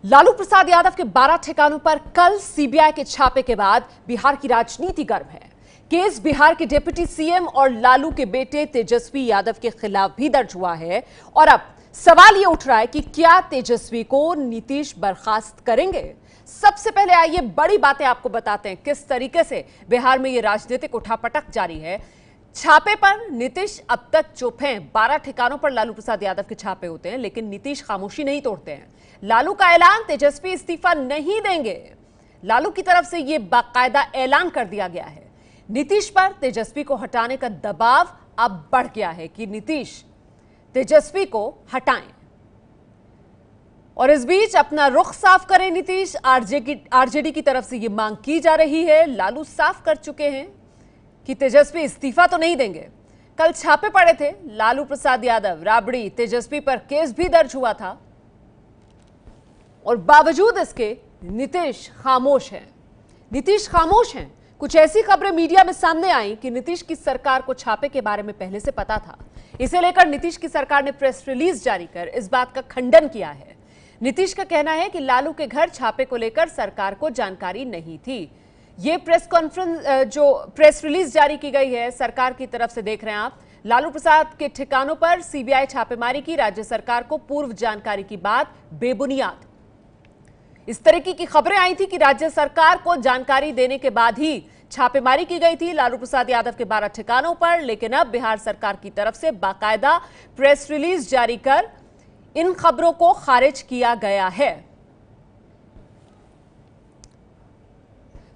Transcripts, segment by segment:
लालू प्रसाद यादव के 12 ठिकानों पर कल सीबीआई के छापे के बाद बिहार की राजनीति गर्म है। केस बिहार के डिप्टी सीएम और लालू के बेटे तेजस्वी यादव के खिलाफ भी दर्ज हुआ है और अब सवाल यह उठ रहा है कि क्या तेजस्वी को नीतीश बर्खास्त करेंगे। सबसे पहले आइए बड़ी बातें आपको बताते हैं किस तरीके से बिहार में यह राजनीतिक उठापटक जारी है। छापे पर नीतीश अब तक चुप हैं। 12 ठिकानों पर लालू प्रसाद यादव के छापे होते हैं, लेकिन नीतीश खामोशी नहीं तोड़ते हैं। लालू का ऐलान, तेजस्वी इस्तीफा नहीं देंगे। लालू की तरफ से यह बाकायदा ऐलान कर दिया गया है। नीतीश पर तेजस्वी को हटाने का दबाव अब बढ़ गया है कि नीतीश तेजस्वी को हटाएं और इस बीच अपना रुख साफ करें नीतीश। आरजेडी की तरफ से यह मांग की जा रही है। लालू साफ कर चुके हैं कि तेजस्वी इस्तीफा तो नहीं देंगे। कल छापे पड़े थे लालू प्रसाद यादव, राबड़ी, तेजस्वी पर केस भी दर्ज हुआ था और बावजूद इसके नीतीश खामोश हैं। नीतीश खामोश हैं। कुछ ऐसी खबरें मीडिया में सामने आई कि नीतीश की सरकार को छापे के बारे में पहले से पता था। इसे लेकर नीतीश की सरकार ने प्रेस रिलीज जारी कर इस बात का खंडन किया है। नीतीश का कहना है कि लालू के घर छापे को लेकर सरकार को जानकारी नहीं थी। ये प्रेस रिलीज जारी की गई है सरकार की तरफ से, देख रहे हैं आप। लालू प्रसाद के ठिकानों पर सीबीआई छापेमारी की, राज्य सरकार को पूर्व जानकारी की बात बेबुनियाद। इस तरीके की खबरें आई थी कि राज्य सरकार को जानकारी देने के बाद ही छापेमारी की गई थी लालू प्रसाद यादव के 12 ठिकानों पर, लेकिन अब बिहार सरकार की तरफ से बाकायदा प्रेस रिलीज जारी कर इन खबरों को खारिज किया गया है।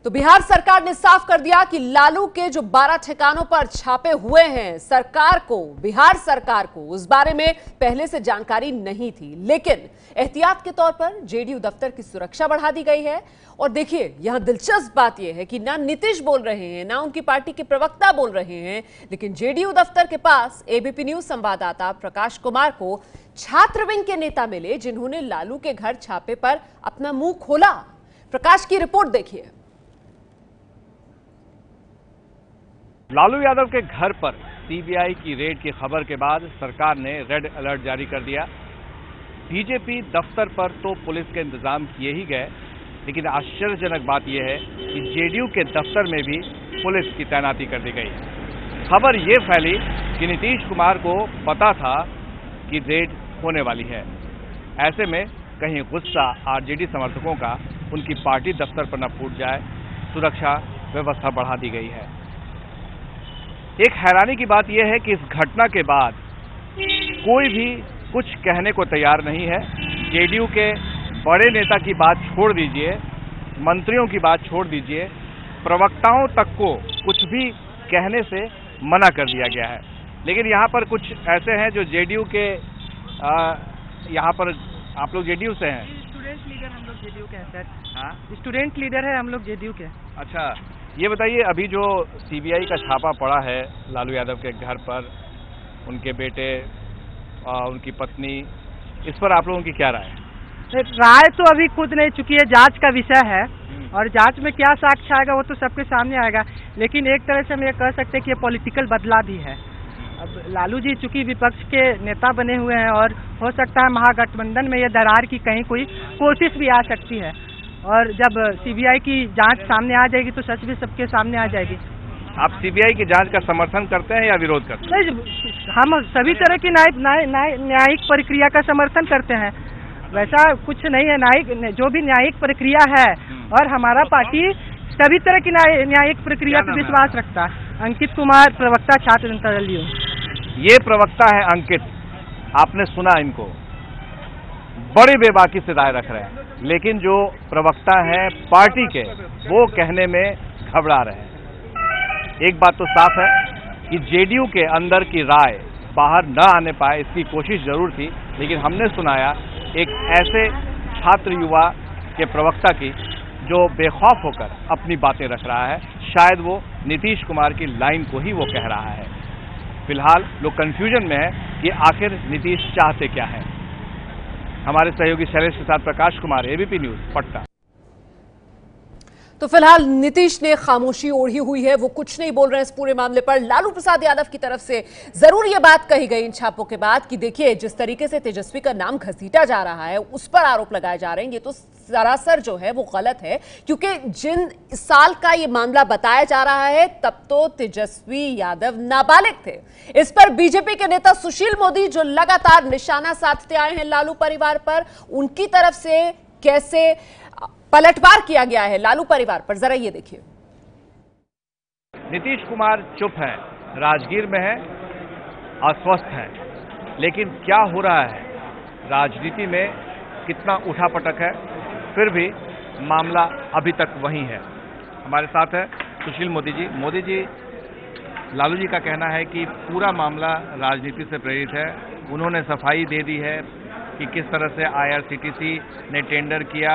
तो बिहार सरकार ने साफ कर दिया कि लालू के जो 12 ठिकानों पर छापे हुए हैं, सरकार को, बिहार सरकार को उस बारे में पहले से जानकारी नहीं थी, लेकिन एहतियात के तौर पर जेडीयू दफ्तर की सुरक्षा बढ़ा दी गई है। और देखिए, यहां दिलचस्प बात यह है कि ना नीतीश बोल रहे हैं, ना उनकी पार्टी के प्रवक्ता बोल रहे हैं, लेकिन जेडीयू दफ्तर के पास एबीपी न्यूज संवाददाता प्रकाश कुमार को छात्र विंग के नेता मिले, जिन्होंने लालू के घर छापे पर अपना मुंह खोला। प्रकाश की रिपोर्ट देखिए। लालू यादव के घर पर सीबीआई की रेड की खबर के बाद सरकार ने रेड अलर्ट जारी कर दिया। बीजेपी दफ्तर पर तो पुलिस के इंतजाम किए ही गए, लेकिन आश्चर्यजनक बात यह है कि जेडीयू के दफ्तर में भी पुलिस की तैनाती कर दी गई। खबर ये फैली कि नीतीश कुमार को पता था कि रेड होने वाली है। ऐसे में कहीं गुस्सा आरजेडी समर्थकों का उनकी पार्टी दफ्तर पर न फूट जाए, सुरक्षा व्यवस्था बढ़ा दी गई है। एक हैरानी की बात यह है कि इस घटना के बाद कोई भी कुछ कहने को तैयार नहीं है। जेडीयू के बड़े नेता की बात छोड़ दीजिए, मंत्रियों की बात छोड़ दीजिए, प्रवक्ताओं तक को कुछ भी कहने से मना कर दिया गया है। लेकिन यहाँ पर कुछ ऐसे हैं जो जेडीयू के यहाँ पर, आप लोग जेडीयू से हैं? स्टूडेंट लीडर हम लोग जेडीयू के हैं सर। हाँ, स्टूडेंट लीडर है हम लोग जेडीयू के। अच्छा, ये बताइए, अभी जो सीबीआई का छापा पड़ा है लालू यादव के घर पर, उनके बेटे, उनकी पत्नी, इस पर आप लोगों की क्या राय है? राय तो अभी खुद नहीं, चुकी है जांच का विषय है और जांच में क्या साक्ष्य आएगा वो तो सबके सामने आएगा। लेकिन एक तरह से हम ये कह सकते हैं कि ये पॉलिटिकल बदला भी है। अब लालू जी चूंकि विपक्ष के नेता बने हुए हैं और हो सकता है महागठबंधन में ये दरार की कहीं कोई कोशिश भी आ सकती है, और जब सीबीआई की जांच सामने आ जाएगी तो सच भी सबके सामने आ जाएगी। आप सीबीआई की जांच का समर्थन करते हैं या विरोध करते हैं? नहीं, हम सभी तरह की न्यायिक प्रक्रिया का समर्थन करते हैं। वैसा कुछ नहीं है, न्यायिक जो भी न्यायिक प्रक्रिया है, और हमारा पार्टी सभी तरह की न्यायिक प्रक्रिया पर विश्वास रखता है। अंकित कुमार, प्रवक्ता छात्र जनता दल यू। ये प्रवक्ता है अंकित, आपने सुना इनको, बड़ी बेबाकी से राय रख रहे हैं, लेकिन जो प्रवक्ता हैं पार्टी के, वो कहने में घबरा रहे हैं। एक बात तो साफ है कि जेडीयू के अंदर की राय बाहर न आने पाए, इसकी कोशिश जरूर थी, लेकिन हमने सुनाया एक ऐसे छात्र युवा के प्रवक्ता की जो बेखौफ होकर अपनी बातें रख रहा है। शायद वो नीतीश कुमार की लाइन को ही वो कह रहा है। फिलहाल लोग कंफ्यूजन में है कि आखिर नीतीश चाहते क्या है। हमारे सहयोगी शैलेश के साथ प्रकाश कुमार, एबीपी न्यूज, पटना। तो फिलहाल नीतीश ने खामोशी ओढ़ी हुई है, वो कुछ नहीं बोल रहे हैं इस पूरे मामले पर। लालू प्रसाद यादव की तरफ से जरूर ये बात कही गई इन छापों के बाद कि देखिए जिस तरीके से तेजस्वी का नाम घसीटा जा रहा है, उस पर आरोप लगाए जा रहे हैं, ये तो सरासर जो है वो गलत है, क्योंकि जिन साल का ये मामला बताया जा रहा है तब तो तेजस्वी यादव नाबालिग थे। इस पर बीजेपी के नेता सुशील मोदी जो लगातार निशाना साधते आए हैं लालू परिवार पर, उनकी तरफ से कैसे पलटवार किया गया है लालू परिवार पर, जरा ये देखिए। नीतीश कुमार चुप है, राजगीर में है, अस्वस्थ है, लेकिन क्या हो रहा है राजनीति में, कितना उठापटक है, फिर भी मामला अभी तक वही है। हमारे साथ है सुशील मोदी जी। मोदी जी, लालू जी का कहना है कि पूरा मामला राजनीति से प्रेरित है। उन्होंने सफाई दे दी है कि किस तरह से IRCTC ने टेंडर किया,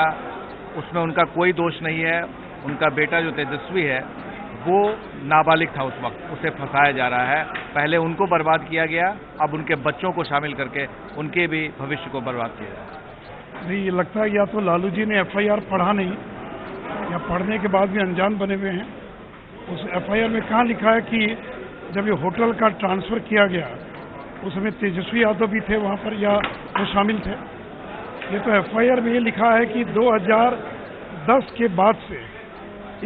उसमें उनका कोई दोष नहीं है। उनका बेटा जो तेजस्वी है वो नाबालिग था उस वक्त, उसे फंसाया जा रहा है। पहले उनको बर्बाद किया गया, अब उनके बच्चों को शामिल करके उनके भी भविष्य को बर्बाद किया जाए। नहीं, ये लगता है या तो लालू जी ने FIR पढ़ा नहीं या पढ़ने के बाद भी अनजान बने हुए हैं। उस FIR में कहाँ लिखा है कि जब ये होटल का ट्रांसफ़र किया गया उसमें तेजस्वी यादव भी थे वहाँ पर या वो शामिल थे। ये तो FIR में ये लिखा है कि 2010 के बाद से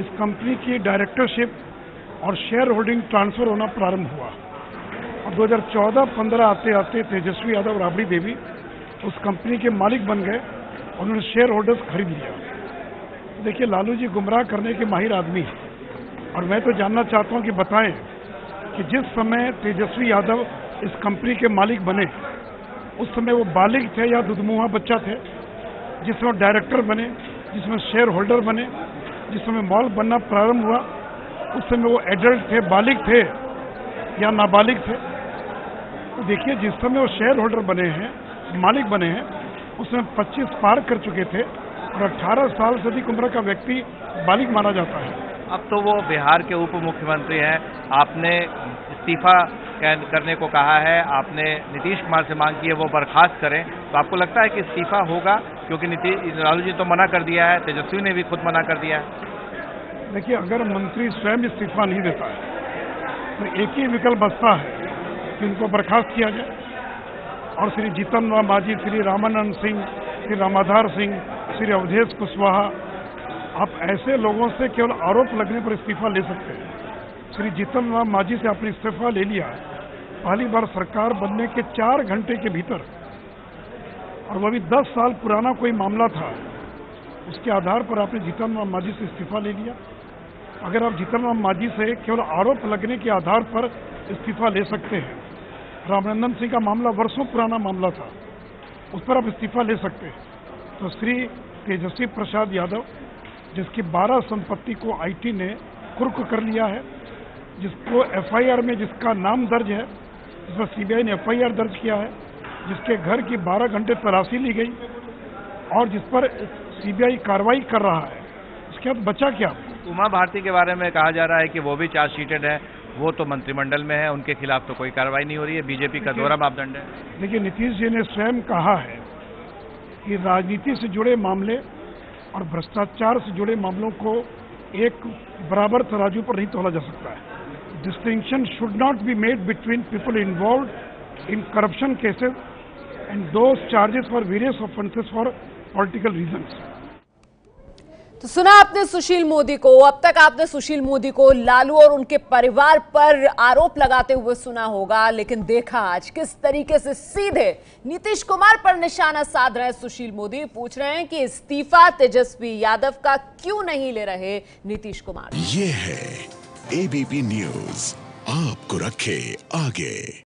इस कंपनी की डायरेक्टरशिप और शेयर होल्डिंग ट्रांसफ़र होना प्रारंभ हुआ और 2014-15 आते आते तेजस्वी यादव और राबड़ी देवी उस कंपनी के मालिक बन गए, उन्होंने शेयर होल्डर्स खरीद लिया। देखिए, लालू जी गुमराह करने के माहिर आदमी हैं और मैं तो जानना चाहता हूं कि बताएं कि जिस समय तेजस्वी यादव इस कंपनी के मालिक बने उस समय वो बालिग थे या दुधमुहा बच्चा थे? जिसमें डायरेक्टर बने, जिसमें शेयर होल्डर बने, जिस समय मॉल बनना प्रारंभ हुआ उस समय वो एडल्ट थे, बालिग थे या नाबालिग थे? तो देखिए, जिस समय वो शेयर होल्डर बने हैं, मालिक बने हैं, उसमें 25 पार कर चुके थे और 18 साल से अधिक उम्र का व्यक्ति बालिग माना जाता है। अब तो वो बिहार के उप मुख्यमंत्री हैं। आपने इस्तीफा करने को कहा है, आपने नीतीश कुमार से मांग की है वो बर्खास्त करें, तो आपको लगता है कि इस्तीफा होगा? क्योंकि लालू जी तो मना कर दिया है, तेजस्वी ने भी खुद मना कर दिया है। देखिए, अगर मंत्री स्वयं इस्तीफा नहीं देता है तो एक ही विकल्प बचता है कि उनको बर्खास्त किया जाए और श्री जीतन राम मांझी, श्री रामानंद सिंह, श्री रामाधार सिंह, श्री अवधेश कुशवाहा, आप ऐसे लोगों से केवल आरोप लगने पर इस्तीफा ले सकते हैं। श्री जीतन राम मांझी से आपने इस्तीफा ले लिया पहली बार सरकार बनने के 4 घंटे के भीतर, और वह भी 10 साल पुराना कोई मामला था, उसके आधार पर आपने जीतन राम मांझी से इस्तीफा ले लिया। अगर आप जीतन राम मांझी से केवल आरोप लगने के आधार पर इस्तीफा ले सकते हैं, रामानंदन सिंह का मामला वर्षों पुराना मामला था, उस पर आप इस्तीफा ले सकते हैं, तो श्री तेजस्वी प्रसाद यादव जिसकी 12 संपत्ति को IT ने कुर्क कर लिया है, जिसको FIR में जिसका नाम दर्ज है, जिस पर CBI ने FIR दर्ज किया है, जिसके घर की 12 घंटे तलाशी ली गई और जिस पर CBI कार्रवाई कर रहा है, उसके बाद बचा क्या? उमा भारती के बारे में कहा जा रहा है कि वो भी चार्जशीटेड है, वो तो मंत्रिमंडल में है, उनके खिलाफ तो कोई कार्रवाई नहीं हो रही है, बीजेपी का दोहरा मापदंड है। देखिए, नीतीश जी ने स्वयं कहा है कि राजनीति से जुड़े मामले और भ्रष्टाचार से जुड़े मामलों को एक बराबर तराजू पर नहीं तोला जा सकता है। Distinction should not be made between people involved in corruption cases and those charges for various offences for political reasons. तो सुना आपने सुशील मोदी को। अब तक आपने सुशील मोदी को लालू और उनके परिवार पर आरोप लगाते हुए सुना होगा, लेकिन देखा आज किस तरीके से सीधे नीतीश कुमार पर निशाना साध रहे हैं सुशील मोदी। पूछ रहे हैं कि इस्तीफा तेजस्वी यादव का क्यों नहीं ले रहे नीतीश कुमार। ये है ABP न्यूज, आपको रखे आगे।